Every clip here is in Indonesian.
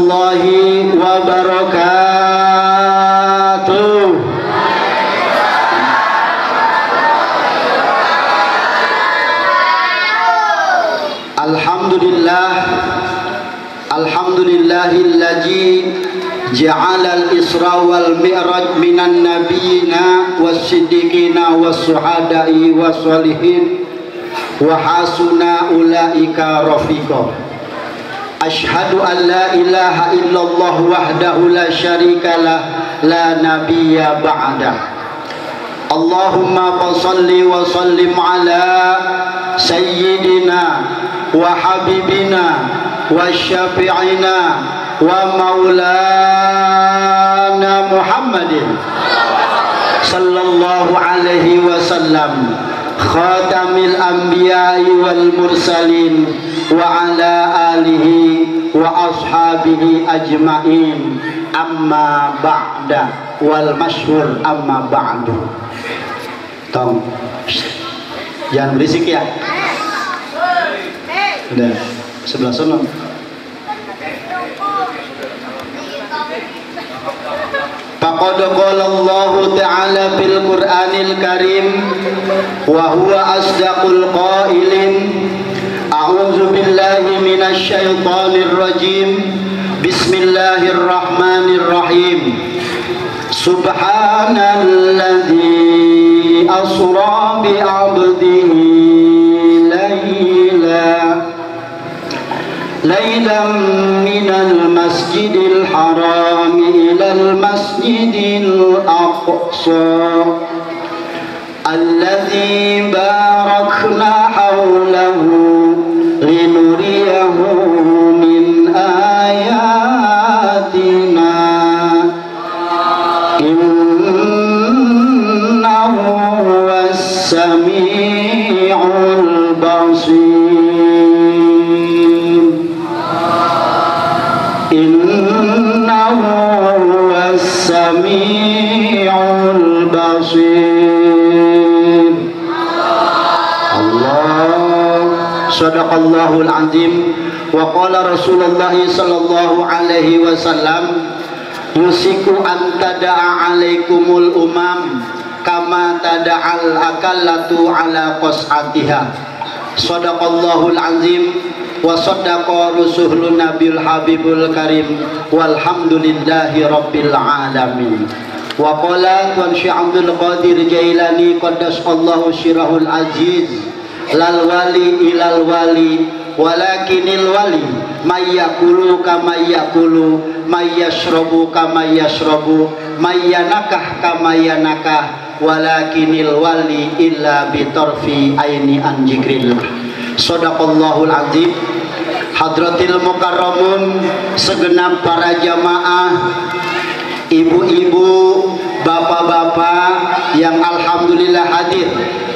warahmatullahi wabarakatuh. Alhamdulillahilladzi ja'alal isra wal mi'raj minan nabiyina was-siddiqina was-suhada'i was-solihin wa hasuna ulaika rafiqa. Asyhadu an la ilaha illallah wahdahu la syarikalah la nabiyya ba'da. Allahumma shalli wa sallim ala sayyidina wa habibina wa syafi'ina wa maulana Muhammadin sallallahu alaihi wasallam khatamil anbiya'i wal mursalin wa ala alihi wa ashabihi ajma'in, amma ba'da, wal masyhur amma ba'du. Tong, jangan berisik ya. Udah sebelah sana. Faqad qala Allah ta'ala fil Qur'anil Karim wa huwa asdaqul qailin. A'udzu billahi minasy syaithanir rajim. Bismillahirrahmanirrahim. Subhanalladzi asra bi 'abdihi laylan minal masjidil haram ilal masjidil aqsa alladzi barakna hawlahu linuriyahu min ayatina innahu was-sami'ul basir. Innahu was-sami'ul basir. Allah sadaqallahul azim. Wa qala Rasulullah sallallahu alaihi wasallam, yusiku an tada'a alaikumul umam kama tada'al akallatu ala qas'atiha. Sadaqallahul azim wa sadaqa rusulun nabil habibul karim walhamdulillahi rabbil alamin. Wa qala Tuan Syekh Abdul Qadir Jailani qaddasallahu syirahul aziz, lal wali ilal wali walakinil wali mayyakulu kama yakulu mayyashrabu kama yashrabu mayyanakah kama yanakah walakinil wali illa bitarfi aini an jikril. Sadaqallahul azim. Hadratil mukarramun, segenap para jamaah, ibu-ibu, bapak-bapak yang alhamdulillah hadir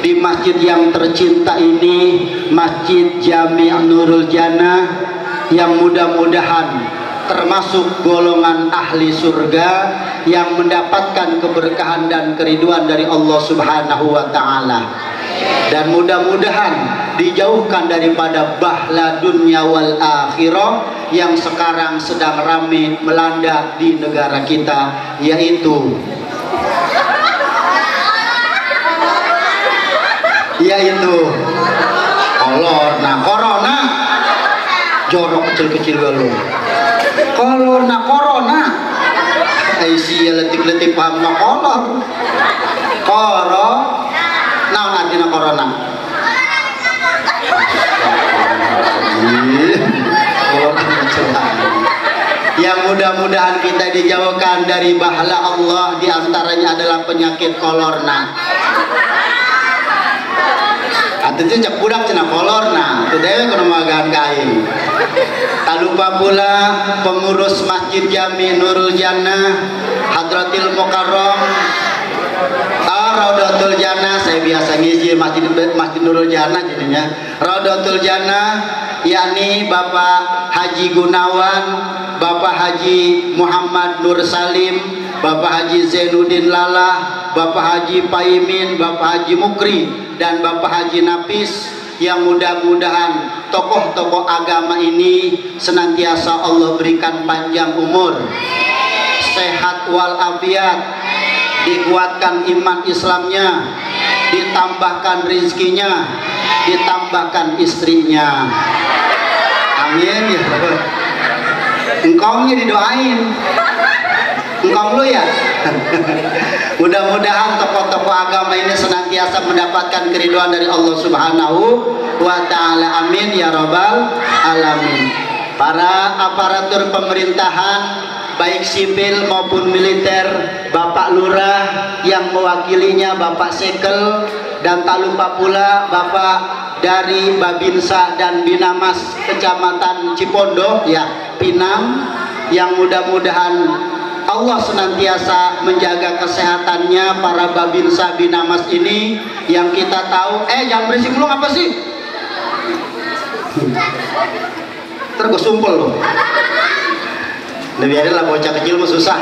di masjid yang tercinta ini, Masjid Jami' Nurul Jannah, yang mudah-mudahan termasuk golongan ahli surga yang mendapatkan keberkahan dan keriduan dari Allah Subhanahu wa ta'ala, dan mudah-mudahan dijauhkan daripada bahla dunia wal akhirah yang sekarang sedang ramai melanda di negara kita, yaitu corona. Jorok kecil-kecil galuh. Corona. Aisyah letik-letik paham na kolor. Naon artina corona? Yang mudah-mudahan kita dijauhkan dari bahla Allah, diantaranya adalah penyakit kolorna. Atau cek budak cina kolorna, itu dewe kono magaan kain. Tak lupa pula pengurus Masjid Jami' Nurul Jannah, Hadratil Mukarram, Raudatul Jannah. Saya biasa ngisi Masjid Nurul Jannah jadinya Raudatul Jannah, yakni Bapak Haji Gunawan, Bapak Haji Muhammad Nur Salim, Bapak Haji Zainuddin Lalah, Bapak Haji Paimin, Bapak Haji Mukri, dan Bapak Haji Nafis, yang mudah-mudahan tokoh-tokoh agama ini senantiasa Allah berikan panjang umur, sehat walafiat, dikuatkan iman Islamnya, ditambahkan rizkinya, ditambahkan istrinya. Amin ya. Engkongnya didoain, engkong lu ya. Mudah-mudahan tokoh-tokoh agama ini senantiasa mendapatkan keridhaan dari Allah Subhanahu wa Ta'ala. Amin ya Rabbal Alamin. Para aparatur pemerintahan baik sipil maupun militer, Bapak Lurah yang mewakilinya Bapak Sekel, dan tak lupa pula Bapak dari Babinsa dan Binamas Kecamatan Cipondo ya, Pinang, yang mudah-mudahan Allah senantiasa menjaga kesehatannya para Babinsa Binamas ini, yang kita tahu jangan berisik lu apa sih? Terus sumpel loh. Biarin lah, bocah kecil mah susah.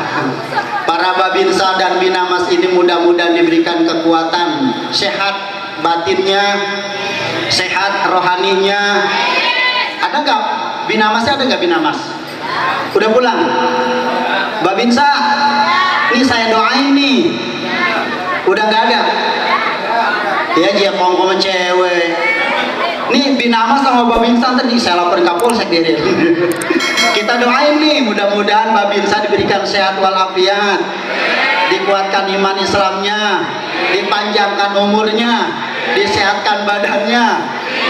Para Babinsa dan Binamas ini mudah-mudahan diberikan kekuatan, sehat batinnya, sehat rohaninya. Ada nggak Binamasnya? Ada nggak Binamas? Udah pulang? Babinsa, ini saya doain nih. Udah nggak ada? Ya dia kongkong cewek. Nih Binamas sama Babinsa tadi saya laporin Kapolsek deh. Kita doain nih, mudah-mudahan Babinsa diberikan sehat walafiat, dikuatkan iman Islamnya, dipanjangkan umurnya, disehatkan badannya.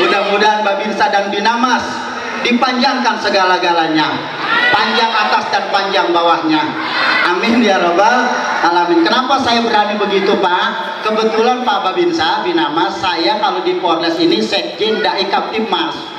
Mudah-mudahan Babinsa dan Binamas dipanjangkan segala-galanya, panjang atas dan panjang bawahnya. Amin ya Rabbal Alamin. Kenapa saya berani begitu Pak? Kebetulan Pak Babinsa Binamas, saya kalau di Polres ini Sekjen Dai Kamtibmas.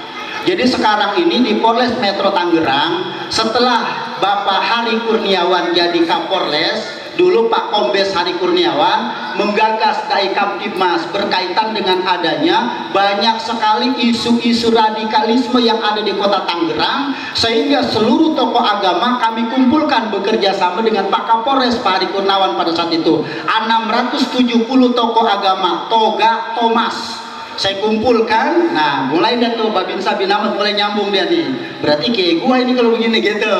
Jadi sekarang ini di Polres Metro Tangerang, setelah Bapak Hari Kurniawan jadi Kapolres, dulu Pak Kombes Hari Kurniawan menggagas Dai Kamtibmas berkaitan dengan adanya banyak sekali isu-isu radikalisme yang ada di kota Tangerang, sehingga seluruh tokoh agama kami kumpulkan bekerja sama dengan Pak Kapolres Pak Hari Kurniawan pada saat itu. 670 tokoh agama, Toga Thomas saya kumpulkan. Nah mulai dari tuh Babinsa Binamas mulai nyambung dia nih, berarti kayak gua ini kalau begini gitu.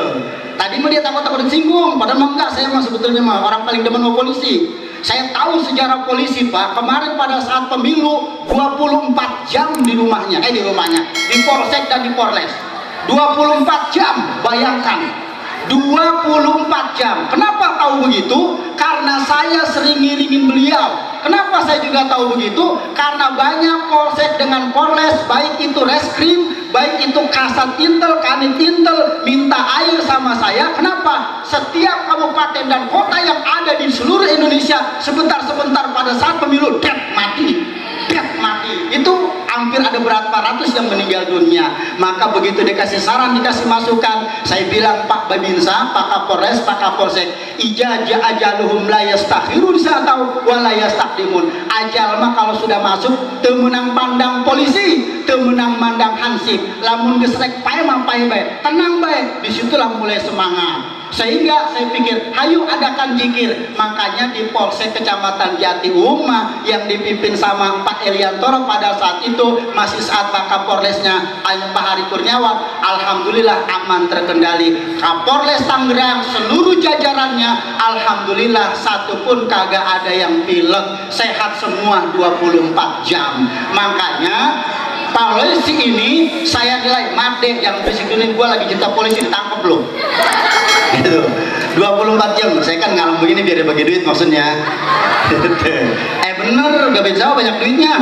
Tadi mah dia takut-takut disinggung, padahal mah enggak, saya mah sebetulnya mah orang paling demen sama polisi. Saya tahu sejarah polisi Pak. Kemarin pada saat pemilu 24 jam di rumahnya, di Polsek dan di Polres 24 jam, bayangkan 24 jam. Kenapa tahu begitu? Karena saya sering ngiringin beliau. Kenapa saya juga tahu begitu? Karena banyak polsek dengan polres, baik itu reskrim, baik itu kasat intel, kanit intel, minta air sama saya. Kenapa? Setiap kabupaten dan kota yang ada di seluruh Indonesia, sebentar-sebentar pada saat pemilu, mati. Itu hampir ada berapa ratus yang meninggal dunia. Maka begitu dikasih saran, dikasih masukan, saya bilang Pak Babinsa, Pak Kapolres, Pak Kapolsek, ijaja ajaluhum la yastakhirun sa'atau wa la yastaqdimun. Ajal mah kalau sudah masuk temenang pandang polisi, temenang mandang hansip, lamun gesrek pae mah pae bae, tenang bae, disitulah mulai semangat. Sehingga saya pikir, hayu adakan jikir. Makanya di Polsek Kecamatan Jati Uma yang dipimpin sama Pak Eliantoro pada saat itu, masih saat Pak Kapolresnya Pak Hari Kurniawan, alhamdulillah aman terkendali. Kapolres Tangerang seluruh jajarannya alhamdulillah satupun kagak ada yang pilek, sehat semua 24 jam. Makanya polisi ini saya nilai, maaf deh yang berisikunin gue lagi cinta polisi, ditangkap loh gitu. 24 jam, saya kan ngalam begini biar dia bagi duit maksudnya. Bener, gak bisa banyak duitnya.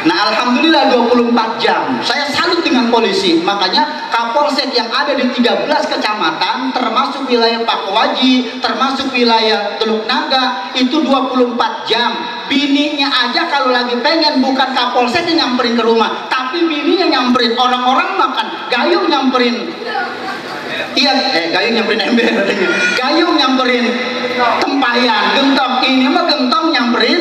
Nah alhamdulillah 24 jam, saya salut dengan polisi. Makanya Kapolsek yang ada di 13 kecamatan, termasuk wilayah Pakuwaji, termasuk wilayah Teluk Naga, itu 24 jam. Bininya aja kalau lagi pengen, bukan Kapolsek yang nyamperin ke rumah, tapi bininya nyamperin. Orang-orang makan gayung nyamperin. Iya, gayung nyamperin ember katanya. Gayung nyamperin tempayan, gentong. Ini mah gentong nyamperin,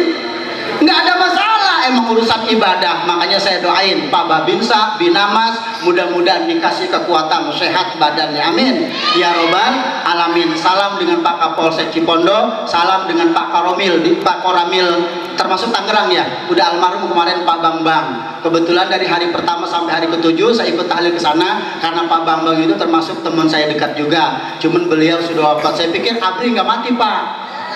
nggak ada masalah, emang urusan ibadah. Makanya saya doain Pak Babinsa Binamas, mudah-mudahan dikasih kekuatan, sehat badannya, amin ya robbal alamin. Salam dengan Pak Kapolsek Cipondo, salam dengan Pak Koramil termasuk Tangerang ya, udah almarhum kemarin Pak Bambang. Kebetulan dari hari pertama sampai hari ke-7 saya ikut tahlil ke sana karena Pak Bambang itu termasuk teman saya dekat juga. Cuman beliau sudah wafat. Saya pikir Abri nggak mati Pak,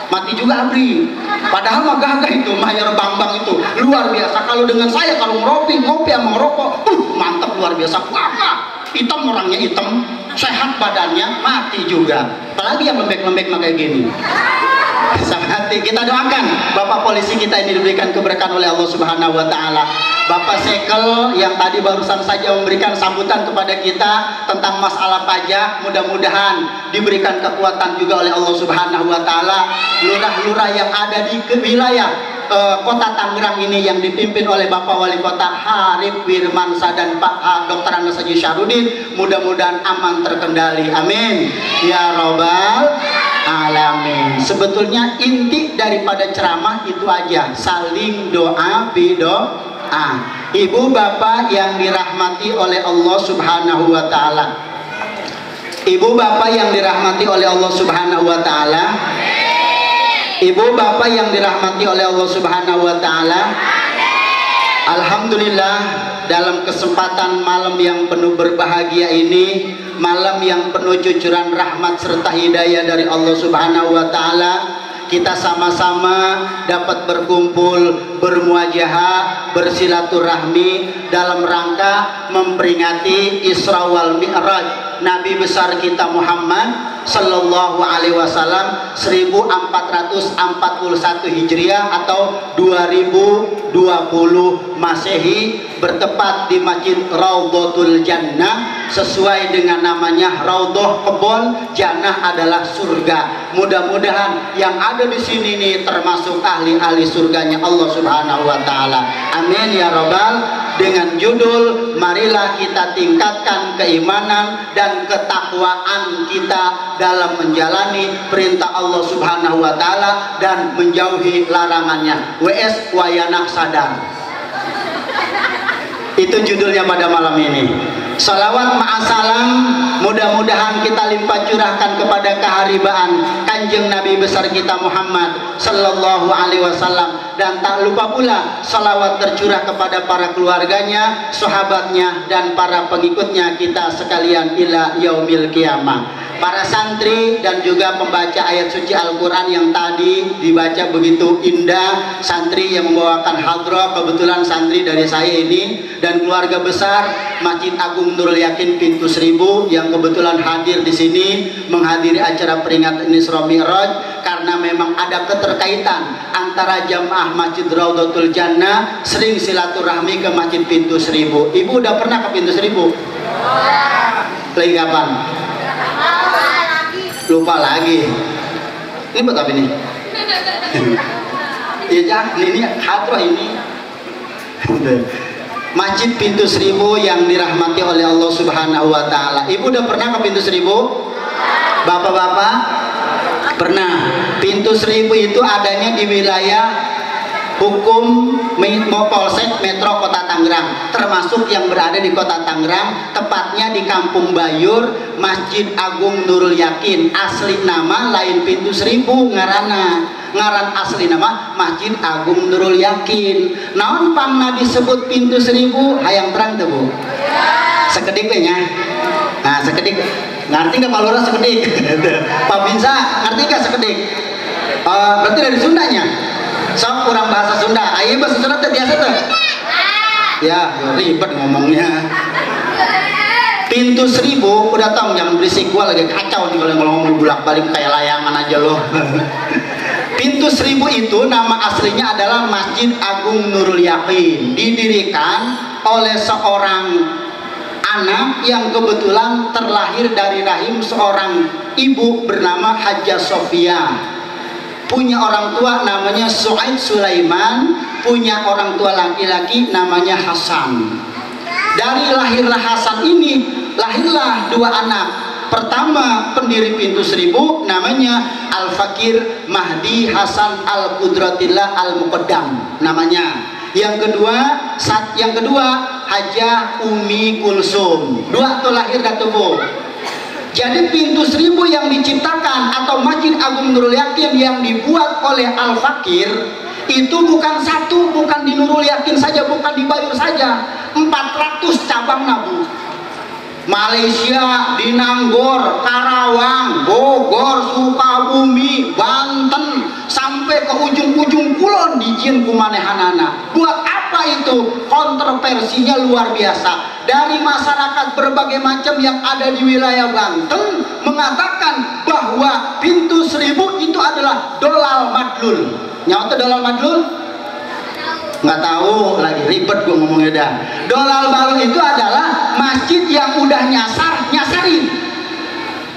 mati juga Abri. Padahal mah gagah itu Mayor Bambang itu luar biasa. Kalau dengan saya kalau ngopi sama ngerokok, mantap luar biasa. Gagah, hitam orangnya hitam, sehat badannya, mati juga. Apalagi yang lembek-lembek kayak gini. Hati kita doakan Bapak polisi kita ini diberikan keberkahan oleh Allah Subhanahu wa taala. Bapak Sekel yang tadi barusan saja memberikan sambutan kepada kita tentang masalah pajak, mudah-mudahan diberikan kekuatan juga oleh Allah Subhanahu wa taala. Lurah-lurah yang ada di wilayah Kota Tangerang ini yang dipimpin oleh Bapak Wali Kota Harif Wirmansa dan Pak Dr. Andes Haji Syarudin, mudah-mudahan aman terkendali, amin ya robbal alamin. Sebetulnya inti daripada ceramah itu aja, saling doa bidoa. Ibu bapak yang dirahmati oleh Allah Subhanahu wa taala, ibu bapak yang dirahmati oleh Allah Subhanahu wa taala, ibu bapak yang dirahmati oleh Allah Subhanahu wa taala, alhamdulillah dalam kesempatan malam yang penuh berbahagia ini, malam yang penuh cucuran rahmat serta hidayah dari Allah Subhanahu wa taala, kita sama-sama dapat berkumpul, bermuajahah, bersilaturahmi dalam rangka memperingati Isra wal Mi'raj Nabi besar kita Muhammad Sallallahu Alaihi Wasallam 1441 Hijriah atau 2020 Masehi, bertepat di Masjid Raudhatul Jannah, sesuai dengan namanya Raudhah kebon, Jannah adalah surga. Mudah-mudahan yang ada di sini nih termasuk ahli-ahli surganya Allah Subhanahu wa taala. Amin ya robbal. Dengan judul marilah kita tingkatkan keimanan dan ketakwaan kita dalam menjalani perintah Allah Subhanahu wa taala dan menjauhi larangannya. WS Wayanah Sadar. Itu judulnya pada malam ini. Salawat ma'asalam, mudah-mudahan kita limpah curahkan kepada keharibaan Kanjeng Nabi besar kita Muhammad Sallallahu Alaihi Wasallam, dan tak lupa pula salawat tercurah kepada para keluarganya, sahabatnya, dan para pengikutnya kita sekalian ila yaumil qiyamah. Para santri dan juga pembaca ayat suci Al-Quran yang tadi dibaca begitu indah, santri yang membawakan hadrah, kebetulan santri dari saya ini, dan keluarga besar Masjid Agung Nurul Yakin Pintu Seribu yang kebetulan hadir di sini menghadiri acara peringatan Isra Mi'raj, karena memang ada keterkaitan antara jamaah Masjid Raudhatul Jannah sering silaturahmi ke Masjid Pintu Seribu. Ibu udah pernah ke Pintu Seribu? Lagi kapan? Lupa lagi. Ini buat apa ini? Ya jangan, ini hadrah ini. Masjid Pintu Seribu yang dirahmati oleh Allah Subhanahu wa taala. Ibu udah pernah ke Pintu Seribu? Bapak-bapak pernah. Pintu Seribu itu adanya di wilayah hukum Polsek Metro Kota Tangerang, termasuk yang berada di Kota Tangerang, tepatnya di Kampung Bayur, Masjid Agung Nurul Yakin. Asli nama lain Pintu Seribu ngaran asli nama Masjid Agung Nurul Yakin. Naon pangna disebut Pintu Seribu? Hayang terang tuh Bu? Sekedik nya. Nah sekedik. Ngerti nggak Pak Lurah sekedik? Pak Binsa ngerti nggak sekedik? Berarti dari Sundanya. Sok kurang bahasa Sunda. Ayo bahasa Sunda tuh biasa tuh. Ya ribet ngomongnya. Pintu Seribu udah tau, jangan berisik, gua lagi kacau nih kalau ngomong bolak balik kayak layangan aja loh. Pintu Seribu itu nama aslinya adalah Masjid Agung Nurul Yakin, didirikan oleh seorang anak yang kebetulan terlahir dari rahim seorang ibu bernama Hajjah Sofia. Punya orang tua namanya Su'aid Sulaiman, punya orang tua laki-laki namanya Hasan. Dari lahirlah Hasan ini, lahirlah dua anak. Pertama pendiri Pintu Seribu namanya Al-Fakir Mahdi Hasan Al-Qudratillah Al-Muqaddam namanya. Yang kedua Hajah Umi Kulsum. Dua tuh lahir datu Bu. Jadi pintu 1000 yang diciptakan atau Masjid Agung Nurul Yakin yang dibuat oleh Al Fakir itu bukan satu, bukan di Nurul Yakin saja, bukan di Bayur saja, 400 cabang Nabu. Malaysia, di Nanggor, Karawang, Bogor, Sukabumi, Banten, sampai ke ujung-ujung kulon dijieun kumanehanana. Buat apa itu? Kontroversinya luar biasa. Dari masyarakat berbagai macam yang ada di wilayah Banten mengatakan bahwa pintu 1000 itu adalah dolal madlul. Nyawa dolal madlul? Nggak tahu lagi, ribet gue ngomongnya dah. Dolal balul itu adalah masjid yang udah nyasarin.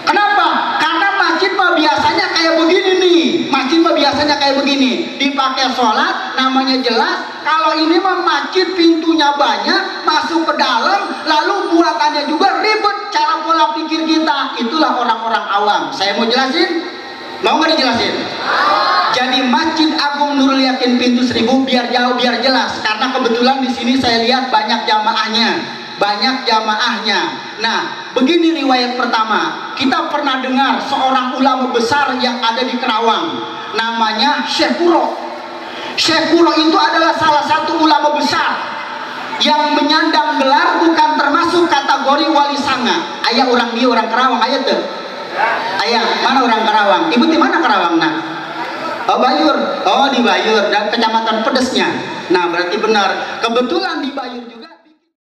Kenapa? Karena masjid mah biasanya kayak begini nih. Masjid mah biasanya kayak begini, dipakai sholat, namanya jelas. Kalau ini mah masjid pintunya banyak, masuk ke dalam, lalu buatannya juga ribet. Cara pola pikir kita, itulah orang-orang awam. Saya mau jelasin? Mau nggak dijelasin? Jadi Masjid Agung Nurul Yakin pintu 1000 biar jauh biar jelas, karena kebetulan di sini saya lihat banyak jamaahnya. Nah, begini riwayat pertama. Kita pernah dengar seorang ulama besar yang ada di Kerawang, namanya Syekh Kuro. Syekh Kuro itu adalah salah satu ulama besar yang menyandang gelar bukan termasuk kategori wali sanga. Ayah orang dia orang Kerawang, ayah tuh. Ayah, mana orang Karawang? Ibu di mana Karawang? Nah, oh Bayur. Oh di Bayur dan kecamatan Pedesnya. Nah berarti benar. Kebetulan di Bayur.